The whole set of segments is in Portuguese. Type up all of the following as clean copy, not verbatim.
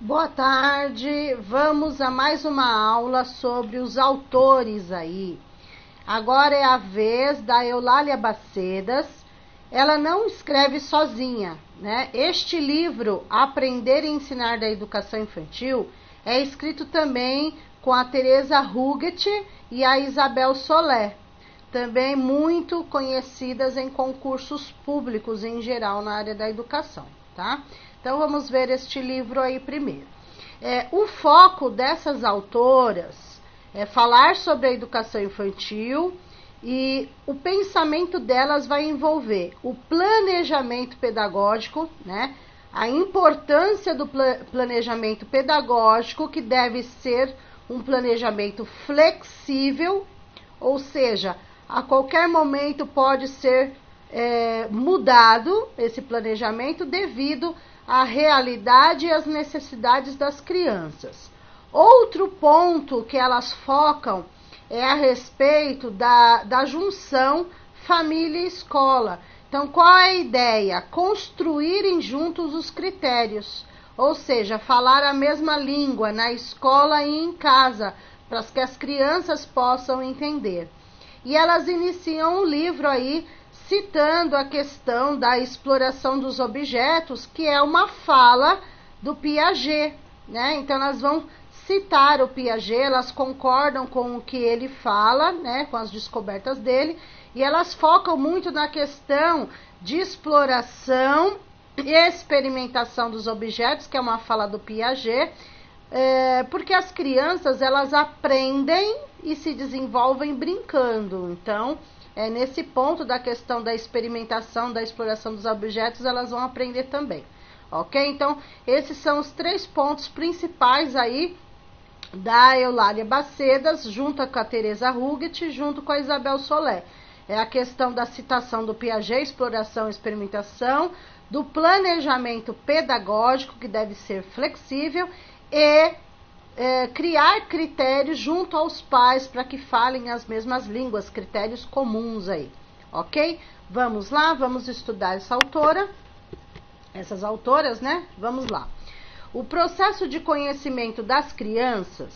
Boa tarde, vamos a mais uma aula sobre os autores aí. Agora é a vez da Eulália Bacedas. Ela não escreve sozinha, né? Este livro, Aprender e Ensinar da Educação Infantil, é escrito também com a Teresa Huguet e a Isabel Solé, também muito conhecidas em concursos públicos em geral na área da educação, tá? Então vamos ver este livro aí primeiro. O foco dessas autoras é falar sobre a educação infantil e o pensamento delas vai envolver o planejamento pedagógico, né? A importância do planejamento pedagógico, que deve ser um planejamento flexível, ou seja, a qualquer momento pode ser mudado esse planejamento devido à realidade e às necessidades das crianças. Outro ponto que elas focam é a respeito da junção família e escola. Então, qual é a ideia? Construírem juntos os critérios, ou seja, falar a mesma língua na escola e em casa, para que as crianças possam entender. E elas iniciam um livro aí citando a questão da exploração dos objetos, que é uma fala do Piaget, né? Então elas vão citar o Piaget, elas concordam com o que ele fala, né, com as descobertas dele, e elas focam muito na questão de exploração e experimentação dos objetos, que é uma fala do Piaget, porque as crianças, elas aprendem e se desenvolvem brincando. Então, nesse ponto da questão da experimentação, da exploração dos objetos, elas vão aprender também, ok? Então, esses são os 3 pontos principais aí da Eulália Bacedas, junto com a Teresa Huguet, junto com a Isabel Solé. É a questão da citação do Piaget, exploração e experimentação, do planejamento pedagógico, que deve ser flexível, e criar critérios junto aos pais para que falem as mesmas línguas, critérios comuns aí, ok? Vamos lá, vamos estudar essas autoras, né? Vamos lá. O processo de conhecimento das crianças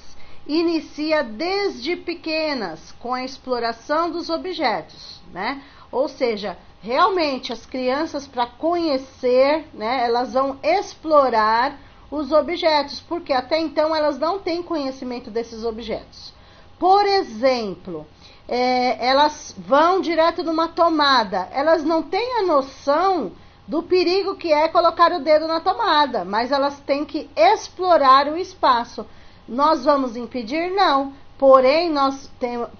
inicia desde pequenas, com a exploração dos objetos, né? Ou seja, realmente as crianças, para conhecer, né, elas vão explorar os objetos, porque até então elas não têm conhecimento desses objetos. Por exemplo, elas vão direto numa tomada, elas não têm a noção do perigo que é colocar o dedo na tomada, mas elas têm que explorar o espaço. Nós vamos impedir? Não. Porém, nós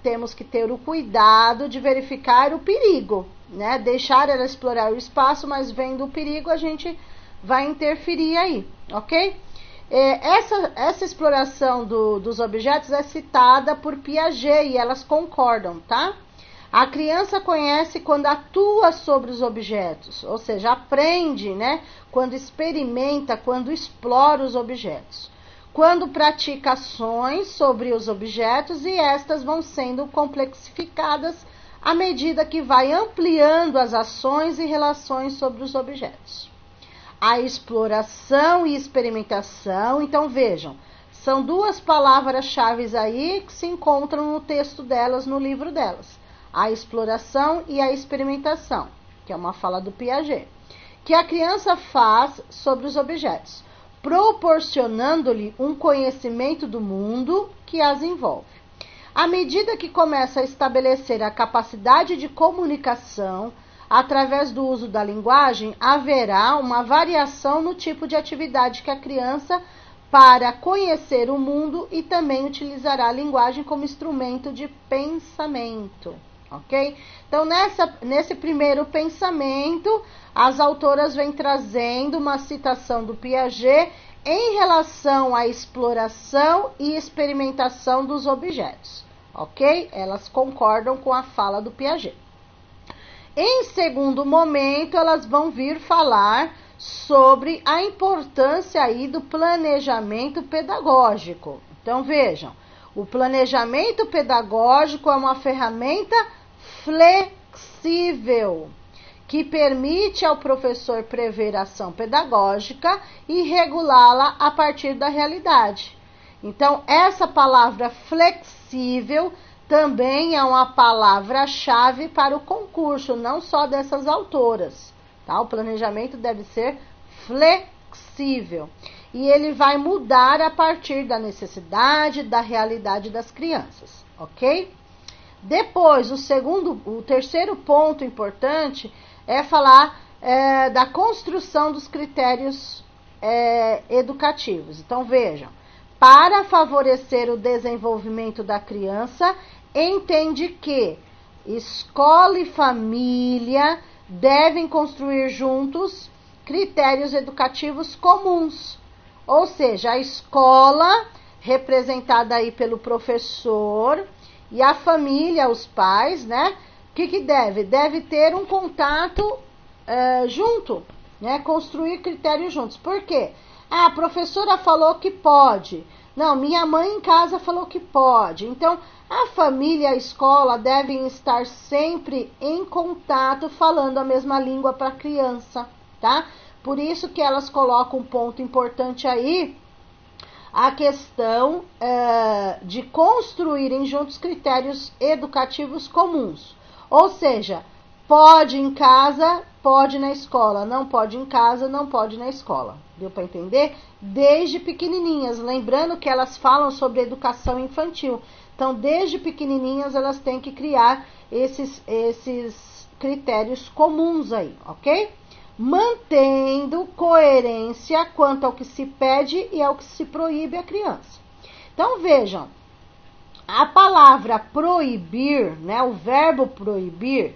temos que ter o cuidado de verificar o perigo, né? Deixar ela explorar o espaço, mas vendo o perigo, a gente vai interferir aí, ok? Essa exploração dos objetos é citada por Piaget e elas concordam, tá? A criança conhece quando atua sobre os objetos, ou seja, aprende, né? Quando experimenta, quando explora os objetos. Quando pratica ações sobre os objetos e estas vão sendo complexificadas à medida que vai ampliando as ações e relações sobre os objetos. A exploração e experimentação, então vejam, são 2 palavras-chave aí que se encontram no texto delas, no livro delas. A exploração e a experimentação, que é uma fala do Piaget, que a criança faz sobre os objetos, proporcionando-lhe um conhecimento do mundo que as envolve. À medida que começa a estabelecer a capacidade de comunicação, através do uso da linguagem, haverá uma variação no tipo de atividade que a criança para conhecer o mundo e também utilizará a linguagem como instrumento de pensamento, ok? Então, nesse primeiro pensamento, as autoras vêm trazendo uma citação do Piaget em relação à exploração e experimentação dos objetos, ok? Elas concordam com a fala do Piaget. Em segundo momento, elas vão vir falar sobre a importância aí do planejamento pedagógico. Então, vejam, o planejamento pedagógico é uma ferramenta flexível que permite ao professor prever a ação pedagógica e regulá-la a partir da realidade. Então, essa palavra flexível também é uma palavra-chave para o concurso, não só dessas autoras, tá? O planejamento deve ser flexível e ele vai mudar a partir da necessidade, da realidade das crianças, ok? Depois, o terceiro ponto importante é falar da construção dos critérios educativos. Então, vejam, para favorecer o desenvolvimento da criança, entende que escola e família devem construir juntos critérios educativos comuns. Ou seja, a escola, representada aí pelo professor, e a família, os pais, né? O que deve? Deve ter um contato junto, né? Construir critérios juntos. Por quê? A professora falou que pode. Não, minha mãe em casa falou que pode. Então, a família e a escola devem estar sempre em contato, falando a mesma língua para a criança, tá? Por isso que elas colocam um ponto importante aí, a questão de construírem juntos critérios educativos comuns. Ou seja, pode em casa, pode na escola. Não pode em casa, não pode na escola. Deu para entender? Desde pequenininhas. Lembrando que elas falam sobre educação infantil. Então, desde pequenininhas, elas têm que criar esses critérios comuns aí, ok? Mantendo coerência quanto ao que se pede e ao que se proíbe à criança. Então, vejam, a palavra proibir, né, o verbo proibir,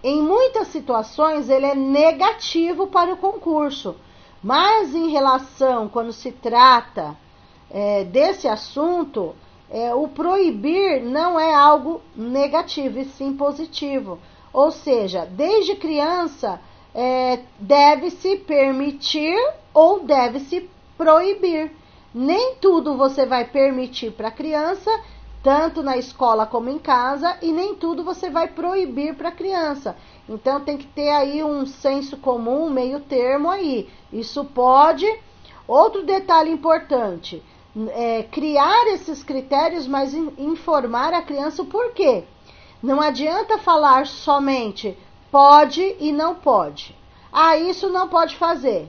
em muitas situações ele é negativo para o concurso, mas em relação, quando se trata desse assunto, o proibir não é algo negativo, e sim positivo. Ou seja, desde criança, deve-se permitir ou deve-se proibir. Nem tudo você vai permitir para a criança, tanto na escola como em casa, e nem tudo você vai proibir para a criança. Então tem que ter aí um senso comum, um meio termo aí. Isso pode. Outro detalhe importante, criar esses critérios, mas informar a criança o porquê. Não adianta falar somente pode e não pode. Isso não pode fazer.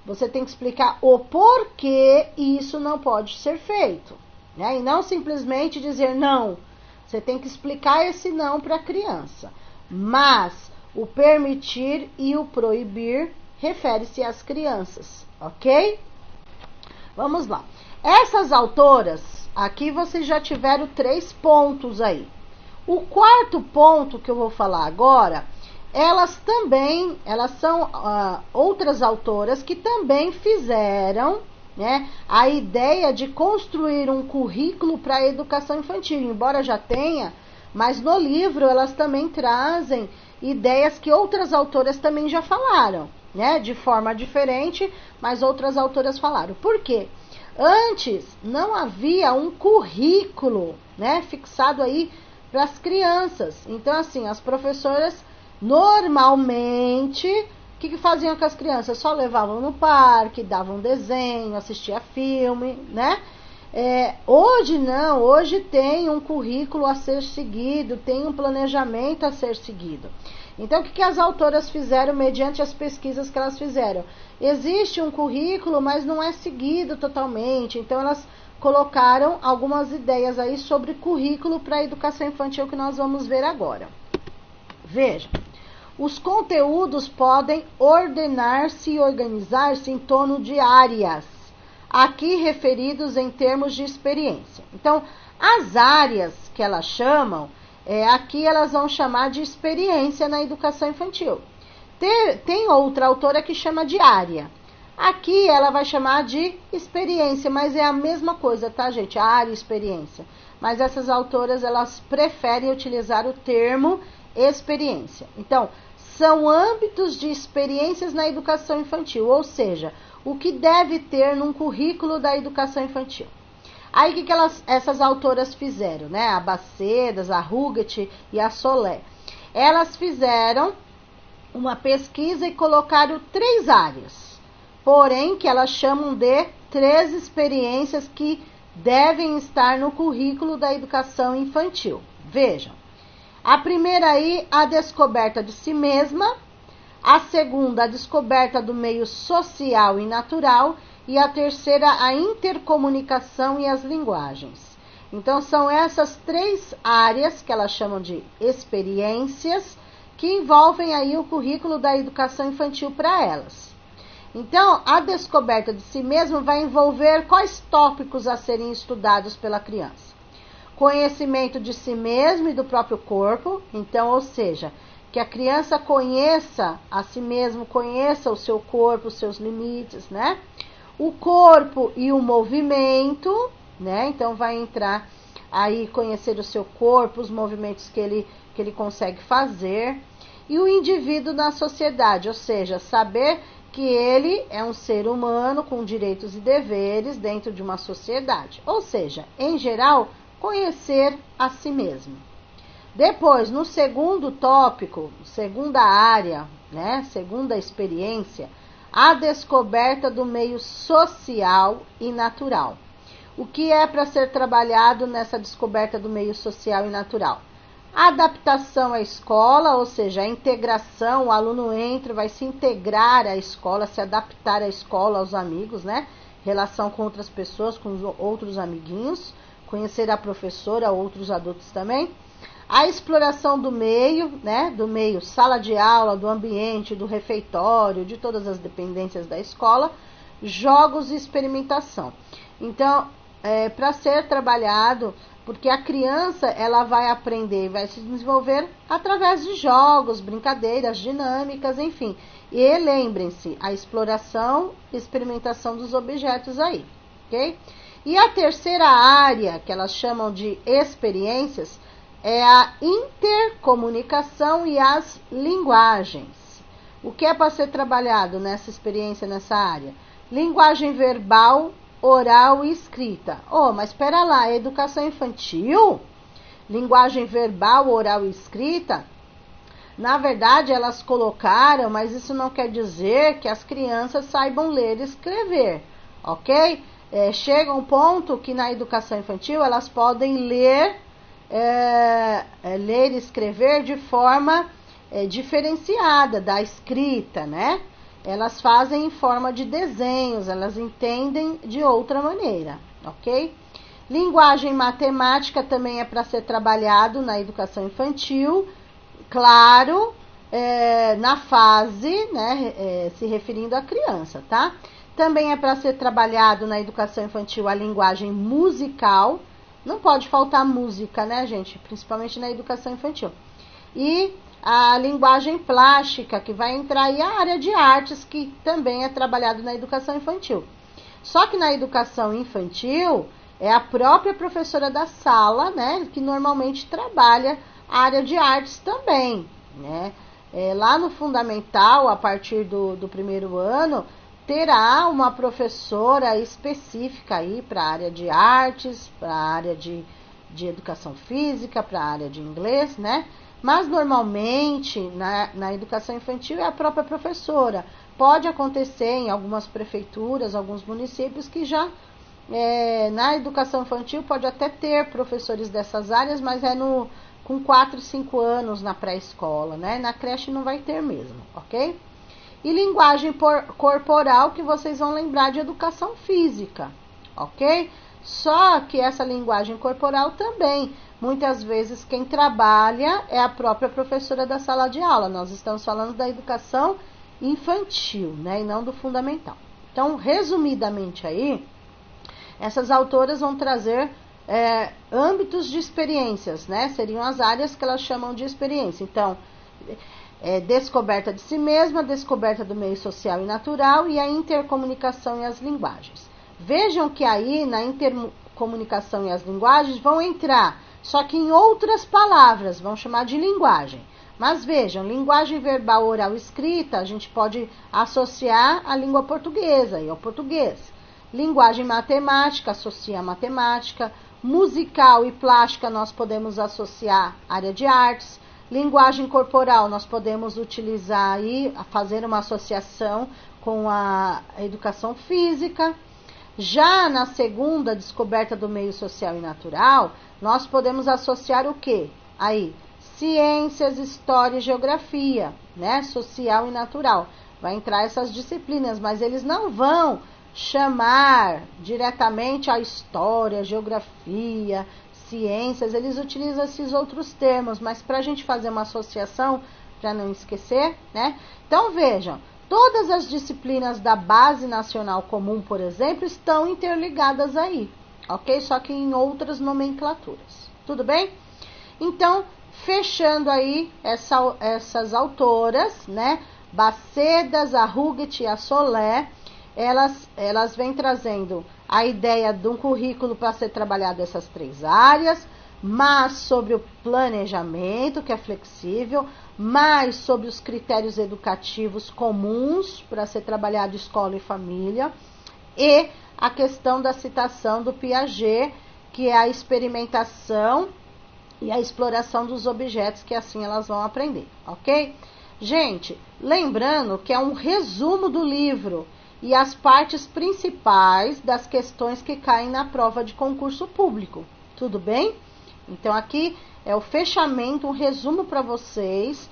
Você tem que explicar o porquê isso não pode ser feito, né? E não simplesmente dizer não. Você tem que explicar esse não para a criança. Mas o permitir e o proibir refere-se às crianças, ok? Vamos lá. Essas autoras, aqui vocês já tiveram 3 pontos aí. O quarto ponto que eu vou falar agora, elas são outras autoras que também fizeram, né, a ideia de construir um currículo para a educação infantil, embora já tenha, mas no livro elas também trazem ideias que outras autoras também já falaram, né, de forma diferente, mas outras autoras falaram. Por quê? Antes não havia um currículo, né, fixado aí para as crianças. Então, assim, as professoras normalmente, o que faziam com as crianças? Só levavam no parque, davam desenho, assistia filme, né? Hoje não, hoje tem um currículo a ser seguido, tem um planejamento a ser seguido. Então, o que as autoras fizeram mediante as pesquisas que elas fizeram? Existe um currículo, mas não é seguido totalmente. Então, elas colocaram algumas ideias aí sobre currículo para a educação infantil que nós vamos ver agora. Veja, os conteúdos podem ordenar-se e organizar-se em torno de áreas, aqui referidos em termos de experiência. Então, as áreas que elas chamam, aqui elas vão chamar de experiência na educação infantil. Tem outra autora que chama de área. Aqui ela vai chamar de experiência, mas é a mesma coisa, tá, gente? Área e experiência. Mas essas autoras, elas preferem utilizar o termo experiência. Então, são âmbitos de experiências na educação infantil, ou seja, o que deve ter num currículo da educação infantil. Aí, o que essas autoras fizeram, né? A Bacedas, a Huguet e a Solé. Elas fizeram uma pesquisa e colocaram 3 áreas, porém que elas chamam de 3 experiências que devem estar no currículo da educação infantil. Vejam, a primeira aí, a descoberta de si mesma, a segunda, a descoberta do meio social e natural, e a terceira, a intercomunicação e as linguagens. Então, são essas 3 áreas que elas chamam de experiências, que envolvem aí o currículo da educação infantil para elas. Então, a descoberta de si mesmo vai envolver quais tópicos a serem estudados pela criança? Conhecimento de si mesmo e do próprio corpo, então, ou seja, que a criança conheça a si mesmo, conheça o seu corpo, os seus limites, né? O corpo e o movimento, né? Então, vai entrar aí conhecer o seu corpo, os movimentos que ele consegue fazer. E o indivíduo na sociedade, ou seja, saber que ele é um ser humano com direitos e deveres dentro de uma sociedade. Ou seja, em geral, conhecer a si mesmo. Depois, no segundo tópico, segunda área, né, segunda experiência, a descoberta do meio social e natural. O que é para ser trabalhado nessa descoberta do meio social e natural? A adaptação à escola, ou seja, a integração, o aluno entra, vai se integrar à escola, se adaptar à escola, aos amigos, né? Relação com outras pessoas, com os outros amiguinhos, conhecer a professora, outros adultos também. A exploração do meio, né? Do meio sala de aula, do ambiente, do refeitório, de todas as dependências da escola, jogos e experimentação. Então, para ser trabalhado, porque a criança ela vai aprender e vai se desenvolver através de jogos, brincadeiras, dinâmicas, enfim. E lembrem-se, a exploração e experimentação dos objetos aí, ok? E a terceira área, que elas chamam de experiências, é a intercomunicação e as linguagens. O que é para ser trabalhado nessa experiência, nessa área? Linguagem verbal, oral e escrita. Oh, mas espera lá, educação infantil? Linguagem verbal, oral e escrita? Na verdade, elas colocaram, mas isso não quer dizer que as crianças saibam ler e escrever, ok? Chega um ponto que na educação infantil elas podem ler e escrever de forma diferenciada da escrita, né? Elas fazem em forma de desenhos, elas entendem de outra maneira, ok? Linguagem matemática também é para ser trabalhado na educação infantil, claro, na fase, né, se referindo à criança, tá? Também é para ser trabalhado na educação infantil a linguagem musical, não pode faltar música, né, gente? Principalmente na educação infantil. E a linguagem plástica, que vai entrar aí a área de artes, que também é trabalhado na educação infantil. Só que na educação infantil, é a própria professora da sala, né, que normalmente trabalha a área de artes também, né? Lá no fundamental, a partir do primeiro ano, terá uma professora específica aí para a área de artes, para a área de educação física, para a área de inglês, né? Mas normalmente na educação infantil é a própria professora. Pode acontecer em algumas prefeituras, alguns municípios que já na educação infantil pode até ter professores dessas áreas, mas com 4, 5 anos na pré-escola, né? Na creche não vai ter mesmo, ok? E linguagem corporal, que vocês vão lembrar de educação física, ok? Só que essa linguagem corporal também, muitas vezes quem trabalha é a própria professora da sala de aula. Nós estamos falando da educação infantil, né? E não do fundamental. Então, resumidamente aí, essas autoras vão trazer âmbitos de experiências, né? Seriam as áreas que elas chamam de experiência. Então, descoberta de si mesma, descoberta do meio social e natural e a intercomunicação e as linguagens. Vejam que aí na intercomunicação e as linguagens vão entrar, só que em outras palavras, vão chamar de linguagem. Mas vejam, linguagem verbal, oral e escrita, a gente pode associar à língua portuguesa e ao português. Linguagem matemática, associa a matemática. Musical e plástica, nós podemos associar à área de artes. Linguagem corporal, nós podemos utilizar aí, fazer uma associação com a educação física. Já na segunda, descoberta do meio social e natural, nós podemos associar o quê? Aí, ciências, história e geografia, né? Social e natural. Vai entrar essas disciplinas, mas eles não vão chamar diretamente a história, geografia, ciências, eles utilizam esses outros termos, mas para a gente fazer uma associação, para não esquecer, né? Então vejam, todas as disciplinas da Base Nacional Comum, por exemplo, estão interligadas aí, ok? Só que em outras nomenclaturas, tudo bem? Então, fechando aí essas autoras, né? Bacedas, a Huguet e a Solé, elas vêm trazendo a ideia de um currículo para ser trabalhado essas 3 áreas, mas sobre o planejamento, que é flexível, mais sobre os critérios educativos comuns para ser trabalhado escola e família, e a questão da citação do Piaget, que é a experimentação e a exploração dos objetos, que assim elas vão aprender, ok? Gente, lembrando que é um resumo do livro e as partes principais das questões que caem na prova de concurso público, tudo bem? Então aqui é o fechamento, um resumo para vocês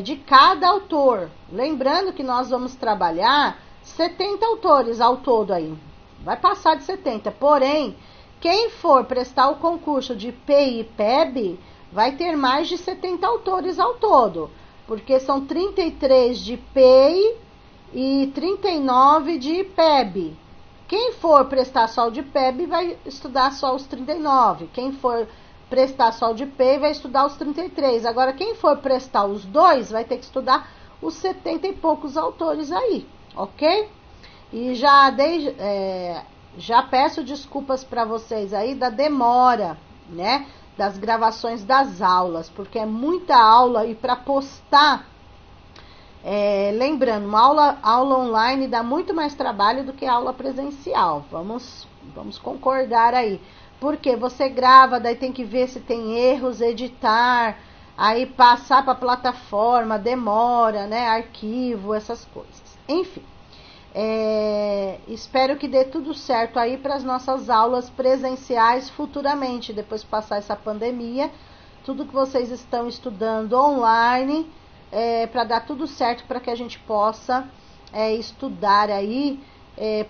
de cada autor. Lembrando que nós vamos trabalhar 70 autores ao todo aí, vai passar de 70, porém, quem for prestar o concurso de PI e PEB vai ter mais de 70 autores ao todo, porque são 33 de PI e 39 de PEB. Quem for prestar só o de PEB vai estudar só os 39. Quem for prestar só o de PEI vai estudar os 33. Agora, quem for prestar os dois vai ter que estudar os 70 e poucos autores aí, ok? E já peço desculpas para vocês aí da demora, né? Das gravações das aulas, porque é muita aula e para postar... lembrando, uma aula online dá muito mais trabalho do que a aula presencial. Vamos concordar aí. Porque você grava, daí tem que ver se tem erros, editar, aí passar para a plataforma, demora, né? Arquivo, essas coisas. Enfim, espero que dê tudo certo aí para as nossas aulas presenciais futuramente, depois que passar essa pandemia. Tudo que vocês estão estudando online... para dar tudo certo para que a gente possa estudar aí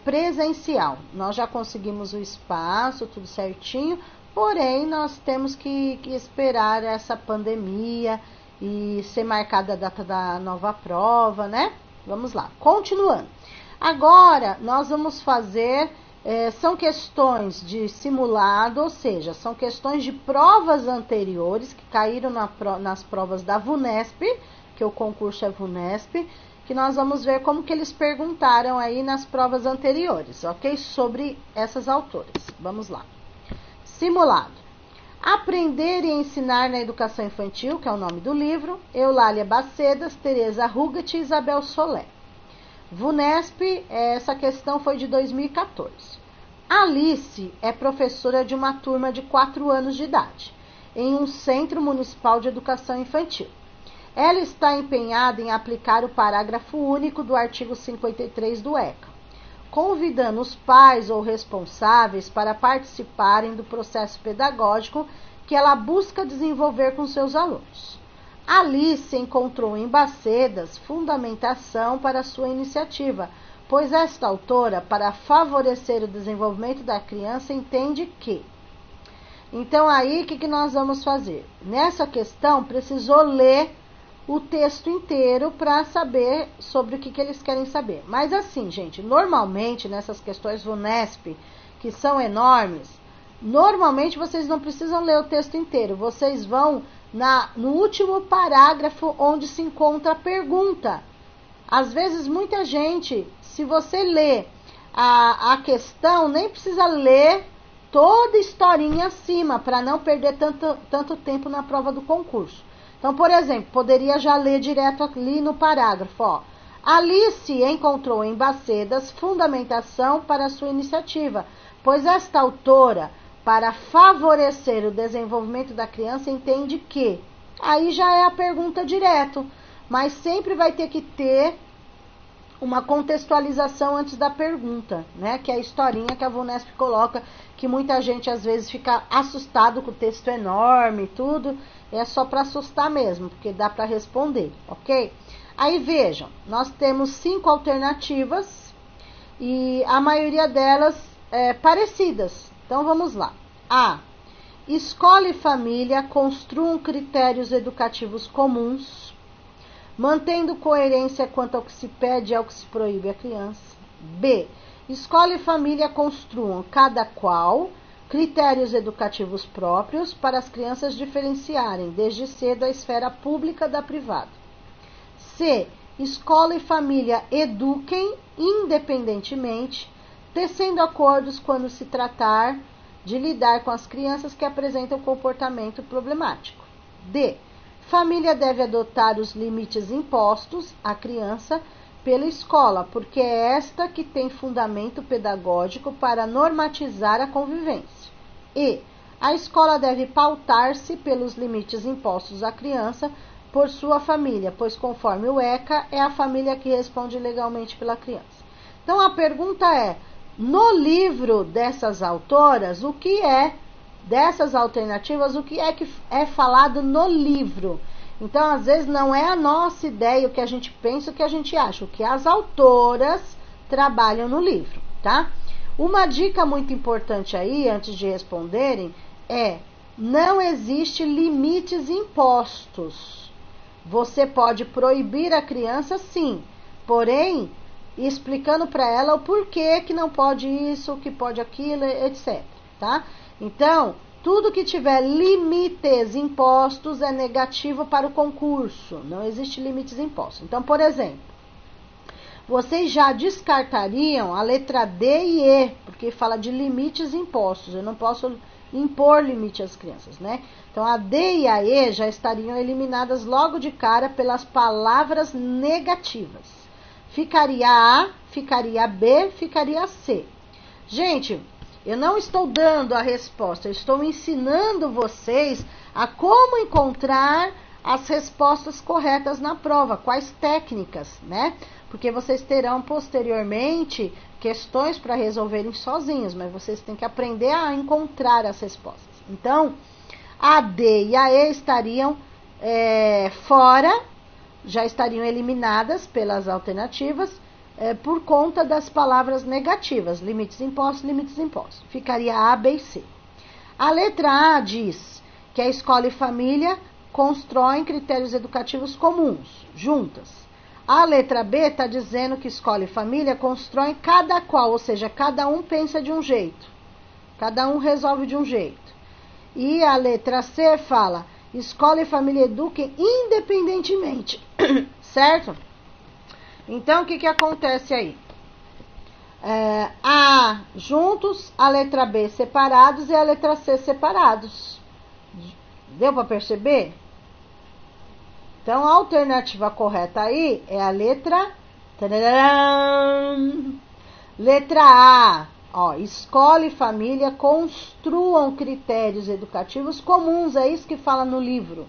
presencial. Nós já conseguimos o espaço, tudo certinho, porém nós temos que esperar essa pandemia e ser marcada a data da nova prova, né? Vamos lá, continuando. Agora nós vamos fazer, são questões de simulado, ou seja, são questões de provas anteriores que caíram nas provas da VUNESP, que o concurso é VUNESP, que nós vamos ver como que eles perguntaram aí nas provas anteriores, ok? Sobre essas autoras. Vamos lá. Simulado. Aprender e ensinar na educação infantil, que é o nome do livro, Eulália Bacedas, Tereza Huguet e Isabel Solé. VUNESP, essa questão foi de 2014. Alice é professora de uma turma de 4 anos de idade, em um centro municipal de educação infantil. Ela está empenhada em aplicar o parágrafo único do artigo 53 do ECA, convidando os pais ou responsáveis para participarem do processo pedagógico que ela busca desenvolver com seus alunos. Alice encontrou em Bacedas fundamentação para sua iniciativa, pois esta autora, para favorecer o desenvolvimento da criança, entende que... Então aí, o que nós vamos fazer? Nessa questão, precisou ler o texto inteiro para saber sobre o que eles querem saber. Mas assim, gente, normalmente nessas questões VUNESP, que são enormes, normalmente vocês não precisam ler o texto inteiro. Vocês vão no último parágrafo onde se encontra a pergunta. Às vezes, muita gente, se você lê a questão, nem precisa ler toda a historinha acima, para não perder tanto tempo na prova do concurso. Então, por exemplo, poderia já ler direto ali no parágrafo, ó. Alice encontrou em Bacedas fundamentação para sua iniciativa, pois esta autora, para favorecer o desenvolvimento da criança, entende que... Aí já é a pergunta direto, mas sempre vai ter que ter uma contextualização antes da pergunta, né? Que é a historinha que a VUNESP coloca, que muita gente às vezes fica assustado com o texto enorme e tudo, é só para assustar mesmo, porque dá para responder, ok? Aí vejam, nós temos 5 alternativas e a maioria delas parecidas. Então vamos lá. A. Escola e família construam critérios educativos comuns, mantendo coerência quanto ao que se pede e ao que se proíbe à criança. B. Escola e família construam, cada qual, critérios educativos próprios para as crianças diferenciarem, desde cedo, a esfera pública da privada. C. Escola e família eduquem independentemente, tecendo acordos quando se tratar de lidar com as crianças que apresentam comportamento problemático. D. Família deve adotar os limites impostos à criança pela escola, porque é esta que tem fundamento pedagógico para normatizar a convivência. E. A escola deve pautar-se pelos limites impostos à criança por sua família, pois conforme o ECA, é a família que responde legalmente pela criança. Então a pergunta é, no livro dessas autoras, o que é, dessas alternativas, o que é falado no livro? Então, às vezes, não é a nossa ideia, o que a gente pensa, o que a gente acha, o que as autoras trabalham no livro, tá? Uma dica muito importante aí, antes de responderem, é, não existe limites impostos. Você pode proibir a criança, sim, porém, explicando para ela o porquê que não pode isso, que pode aquilo, etc, tá? Então, tudo que tiver limites impostos é negativo para o concurso, não existe limites impostos. Então, por exemplo, vocês já descartariam a letra D e E, porque fala de limites impostos, eu não posso impor limite às crianças, né? Então, a D e a E já estariam eliminadas logo de cara pelas palavras negativas. Ficaria A, ficaria B, ficaria C. Gente, eu não estou dando a resposta, eu estou ensinando vocês a como encontrar as respostas corretas na prova, quais técnicas, né? Porque vocês terão posteriormente questões para resolverem sozinhos, mas vocês têm que aprender a encontrar as respostas. Então, a D e a E estariam fora, já estariam eliminadas pelas alternativas, por conta das palavras negativas, limites impostos, limites impostos. Ficaria A, B e C. A letra A diz que a escola e família constroem critérios educativos comuns, juntas. A letra B está dizendo que escola e família constroem cada qual, ou seja, cada um pensa de um jeito, cada um resolve de um jeito. E a letra C fala, escola e família eduquem independentemente, certo? Então, o que acontece aí? A juntos, a letra B separados e a letra C separados. Deu para perceber? Então, a alternativa correta aí é a letra... Letra A. Ó, escola e família construam critérios educativos comuns, é isso que fala no livro.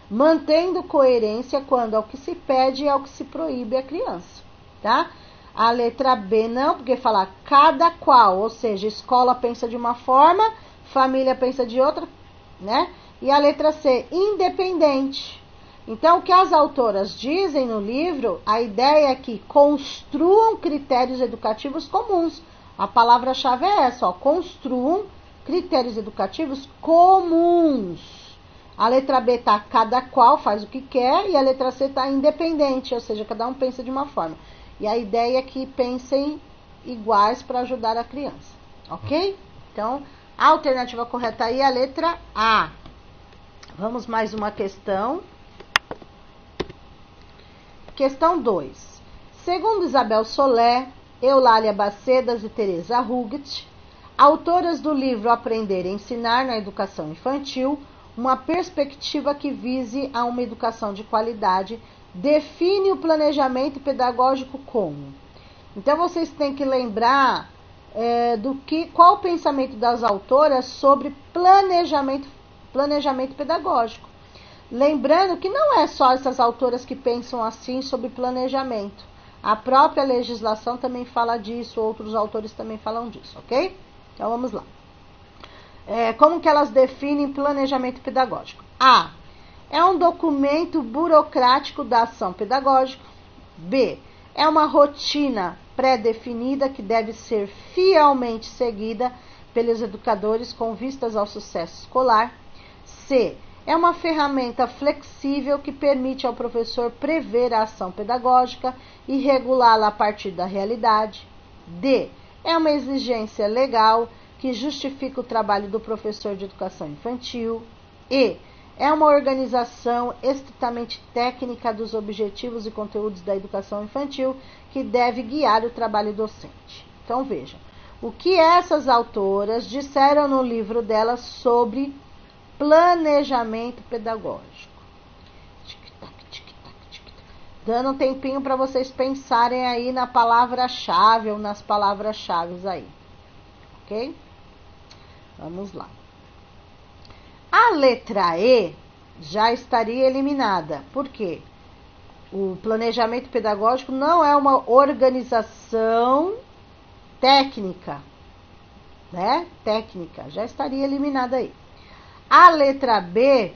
Mantendo coerência quando ao que se pede e ao que se proíbe à criança, tá? A letra B não, porque fala cada qual, ou seja, escola pensa de uma forma, família pensa de outra, né? E a letra C, independente. Então, o que as autoras dizem no livro, a ideia é que construam critérios educativos comuns. A palavra-chave é essa, ó, construam critérios educativos comuns. A letra B está cada qual faz o que quer e a letra C está independente, ou seja, cada um pensa de uma forma. E a ideia é que pensem iguais para ajudar a criança, ok? Então, a alternativa correta aí é a letra A. Vamos mais uma questão. Questão 2. Segundo Isabel Solé, Eulália Bacedas e Teresa Huguet, autoras do livro Aprender e Ensinar na Educação Infantil, uma perspectiva que vise a uma educação de qualidade, define o planejamento pedagógico como. Então, vocês têm que lembrar qual o pensamento das autoras sobre planejamento pedagógico. Lembrando que não é só essas autoras que pensam assim sobre planejamento. A própria legislação também fala disso, outros autores também falam disso, ok? Então vamos lá. Como que elas definem planejamento pedagógico? A. É um documento burocrático da ação pedagógica. B. É uma rotina pré-definida que deve ser fielmente seguida pelos educadores com vistas ao sucesso escolar. C. É uma ferramenta flexível que permite ao professor prever a ação pedagógica e regulá-la a partir da realidade. D. É uma exigência legal que justifica o trabalho do professor de educação infantil. E. É uma organização estritamente técnica dos objetivos e conteúdos da educação infantil que deve guiar o trabalho docente. Então, vejam, o que essas autoras disseram no livro delas sobre planejamento pedagógico. Dando um tempinho para vocês pensarem aí na palavra-chave ou nas palavras-chave aí. Ok? Vamos lá. A letra E já estaria eliminada. Por quê? O planejamento pedagógico não é uma organização técnica, né? Técnica, já estaria eliminada aí. A letra B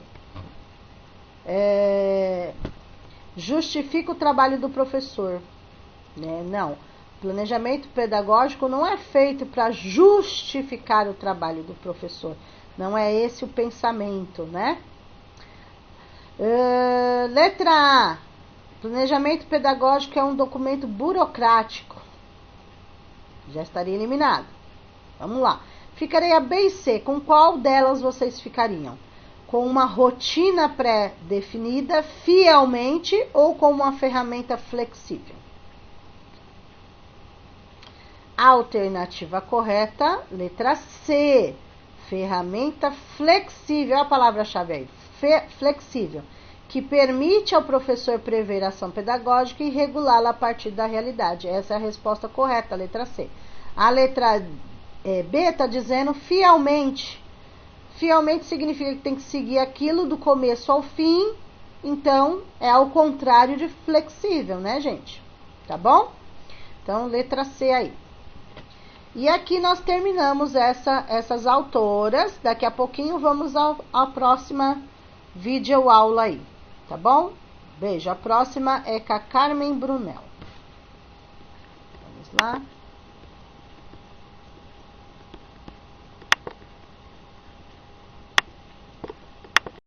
justifica o trabalho do professor, né? Não. Planejamento pedagógico não é feito para justificar o trabalho do professor. Não é esse o pensamento, né? Letra A. Planejamento pedagógico é um documento burocrático. Já estaria eliminado. Vamos lá. Ficarei a B e C. Com qual delas vocês ficariam? Com uma rotina pré-definida, fielmente, ou com uma ferramenta flexível? Alternativa correta, letra C. Ferramenta flexível. Olha a palavra-chave aí. Flexível. Que permite ao professor prever a ação pedagógica e regulá-la a partir da realidade. Essa é a resposta correta, a letra C. A letra B está dizendo fielmente. Fielmente significa que tem que seguir aquilo do começo ao fim. Então, é ao contrário de flexível, né, gente? Tá bom? Então, letra C aí. E aqui nós terminamos essas autoras. Daqui a pouquinho vamos à próxima videoaula aí. Tá bom? Beijo. A próxima é com a Carmen Brunel. Vamos lá.